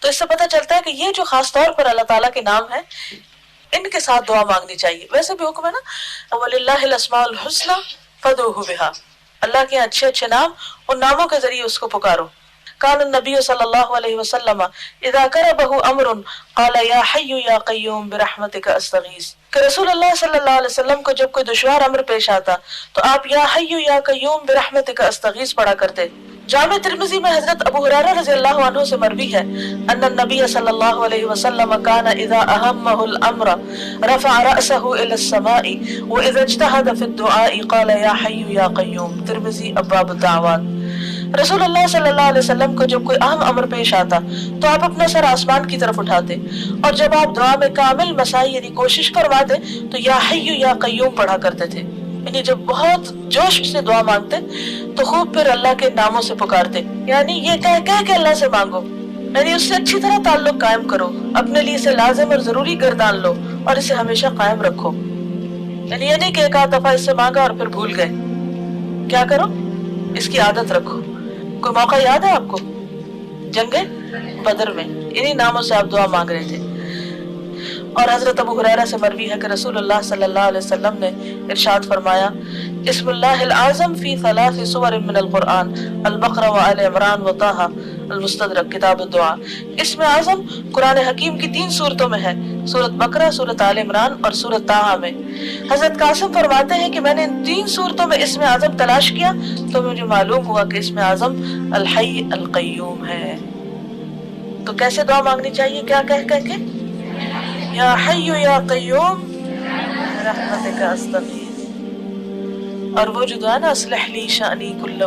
تو اس سے پتہ چلتا ہے کہ یہ جو خاص طور پر اللہ تعالیٰ کے نام ہیں ان کے ساتھ دعا مانگنی چاہیے. ویسے بھی حکم ہے نا وَلِلَّهِ الْأَسْمَاءُ الْحُسْنَى فَادْعُوهُ بِهَا، اللہ کے اچھے اچھے نام، ان ناموں کے ذریعے اس کو پکارو. كان النبي صلی اللہ علیہ وسلم اذا كربه امر قال یا حی یا قیوم برحمتک استغیث، کہ رسول اللہ صلی اللہ علیہ وسلم کو جب کوئی دشوار امر پیش آتا تو آپ یا حی یا قیوم برحمتک استغیث پڑھا کرتے. جامع ترمذی میں حضرت ابو ہریرہ رضی اللہ عنہ سے مروی ہے ان النبی صلی اللہ علیہ وسلم كان اذا اهمه الامر رفع رأسه الى السماء واذا اجتهد في الدعاء قال یا حی یا قیوم. ترمذی ابواب الدعوات. رسول اللہ صلی اللہ علیہ وسلم کو جب کوئی اہم امر پیش آتا تو آپ اپنا سر آسمان کی طرف اٹھاتے، اور جب آپ دعا میں کامل مسائی یعنی کوشش فرماتے تو یا حی یا قیوم پڑھا کرتے تھے. یعنی جب بہت جوش سے دعا مانگتے تو خوب پھر اللہ کے ناموں سے پکارتے، یعنی یہ کہہ کے اللہ سے مانگو، یعنی اس سے اچھی طرح تعلق قائم کرو، اپنے لیے اسے لازم اور ضروری گردان لو اور اسے ہمیشہ قائم رکھو. یعنی یہ نہیں کہ ایک آدھ دفعہ اس سے مانگا اور پھر بھول گئے. کیا کرو؟ اس کی عادت رکھو. کوئی موقع یاد ہے آپ کو جنگ بدر میں انہی ناموں سے آپ دعا مانگ رہے تھے؟ اور حضرت ابو ہریرہ سے مروی ہے کہ رسول اللہ صلی اللہ علیہ وسلم نے ارشاد فرمایا اسم اللہ العظم فی 3 سور من القرآن البقرہ و آل عمران و طٰ. المستدرک کتاب الدعا. اسم اعظم قرآن حکیم کی 3 صورتوں میں ہے، سورۃ بقرہ، سورۃ آل عمران اور سورۃ طٰ میں. حضرت قاسم فرماتے ہیں کہ میں نے ان 3 صورتوں میں اسم اعظم تلاش کیا تو مجھے معلوم ہوا کہ اسم اعظم الحی القیوم ہے. تو کیسے دعا مانگنی چاہیے؟ کیا کہہ کے یا حی یا قیوم برحمتک استغیث. اور وہ جو دعا نا اصلح لی شأنی کلہ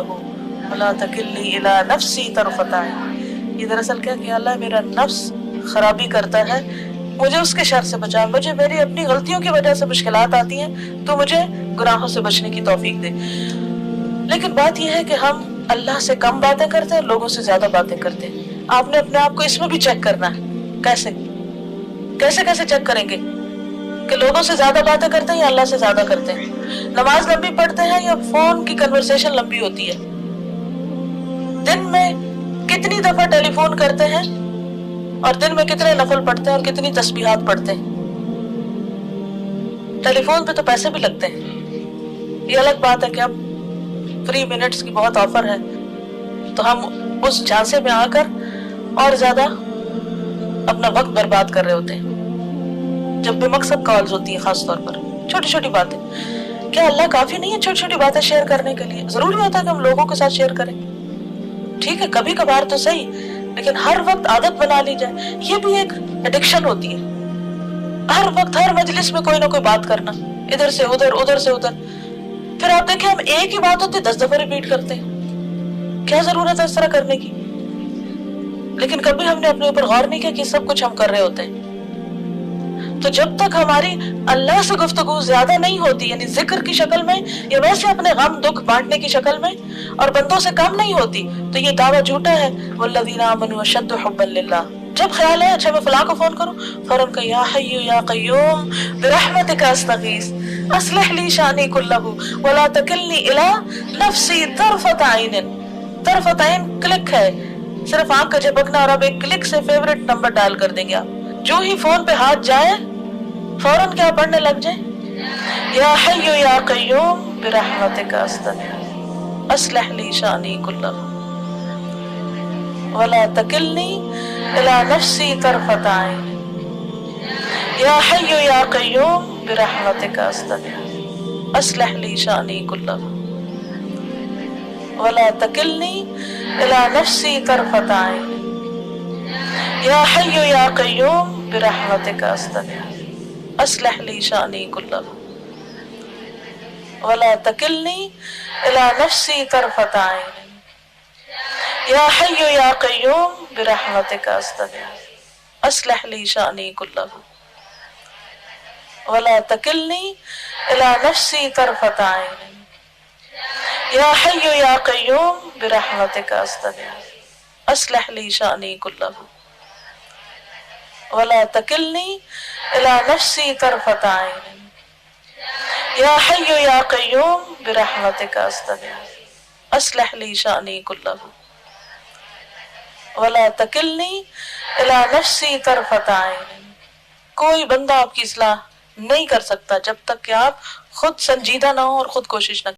ولا تکلنی الی نفسی طرفۃ عین، یہ دراصل کیا کہ اللہ میرا نفس خرابی کرتا ہے، مجھے اس کے شر سے بچا، مجھے میری اپنی غلطیوں کی وجہ سے مشکلات آتی ہیں تو مجھے گناہوں سے بچنے کی توفیق دے. لیکن بات یہ ہے کہ ہم اللہ سے کم باتیں کرتے ہیں، لوگوں سے زیادہ باتیں کرتے ہیں. آپ نے اپنے آپ کو اس میں بھی چیک کرنا ہے. کیسے چیک کریں گے کہ لوگوں سے زیادہ باتیں کرتے ہیں یا اللہ سے زیادہ کرتے ہیں؟ نماز لمبی پڑھتے ہیں یا فون کی کنورسیشن لمبی ہوتی ہے؟ دن میں کتنی دفعہ ٹیلی فون کرتے ہیں اور دن میں کتنے نفل پڑھتے ہیں اور کتنی تسبیحات پڑھتے ہیں؟ ٹیلی فون پہ تو پیسے بھی لگتے ہیں. یہ الگ بات ہے کہ اب فری منٹس کی بہت آفر ہے تو ہم اس جھانسے میں آ کر اور زیادہ اپنا وقت برباد کر رہے ہوتے ہیں جب بے مقصد کالز ہوتی ہیں، خاص طور پر چھوٹی چھوٹی باتیں. کیا اللہ کافی نہیں ہے چھوٹی چھوٹی باتیں شیئر کرنے کے لیے؟ ضروری ہوتا ہے کہ ہم لوگوں کے ساتھ شیئر کریں؟ ٹھیک ہے کبھی کبھار تو صحیح، لیکن ہر وقت عادت بنا لی جائے یہ بھی ایک ایڈکشن ہوتی ہے. ہر وقت ہر مجلس میں کوئی نہ کوئی بات کرنا، ادھر سے ادھر ادھر سے ادھر. پھر آپ دیکھیں ہم ایک ہی بات ہوتی 10 دفعہ ریپیٹ کرتے ہیں. کیا ضرورت ہے اس طرح کرنے کی؟ لیکن کبھی ہم نے اپنے اوپر غور نہیں کیا کہ سب کچھ ہم کر رہے ہوتے ہیں. تو جب تک ہماری اللہ سے گفتگو زیادہ نہیں ہوتی، یعنی ذکر کی شکل میں یا ویسے اپنے غم دکھ بانٹنے کی شکل میں، اور بندوں سے کم نہیں ہوتی، تو یہ دعویٰ جھوٹا ہے. والذین آمنوا اشد حبا للہ. جب خیال ہے اچھا میں فلاں کو فون کروں، فوراً کہ یا حی یا قیوم برحمتک استغیث اصلح لی شانی کلہ ولا تکلنی الی نفسی طرفۃ عین. طرفۃ عین کلک ہے، صرف آنکھ کا جھپکنا، اور اب ایک کلک سے فیورٹ نمبر ڈائل کر دیں گے آپ. جو ہی فون پہ ہاتھ جائے فوراً کیا پڑھنے لگ جائیں یا حی یا قیوم برحمتک استغیث اصلح لی شانی کلہ ولا تکلنی الی نفسی طرفۃ عین یا حی یا قیوم برحمتک استغیث اصلح لی شانی کلہ ولا تکلنی الی نفسی طرفۃ عین یا حی یا قیوم برحمتک استغیث اصلح لی شانی کلہ ولا تکلنی الی نفسی طرفۃ عین یا حی یا قیوم برحمتک استغیث اصلح لی شانی کلہ ولا تکلنی الی نفسی طرفۃ عین یا حی یا قیوم برحمتک استغیث اصلح لی شانی کلہ ولا تکلنی الی نفسی طرفۃ عین یا حی یا قیوم برحمتک استغیث اصلح لی شانی کلہ ولا تکلنی الی نفسی طرفۃ عین، کوئی بندہ آپ کی اصلاح نہیں کر سکتا جب تک کہ آپ خود سنجیدہ نہ ہو اور خود کوشش نہ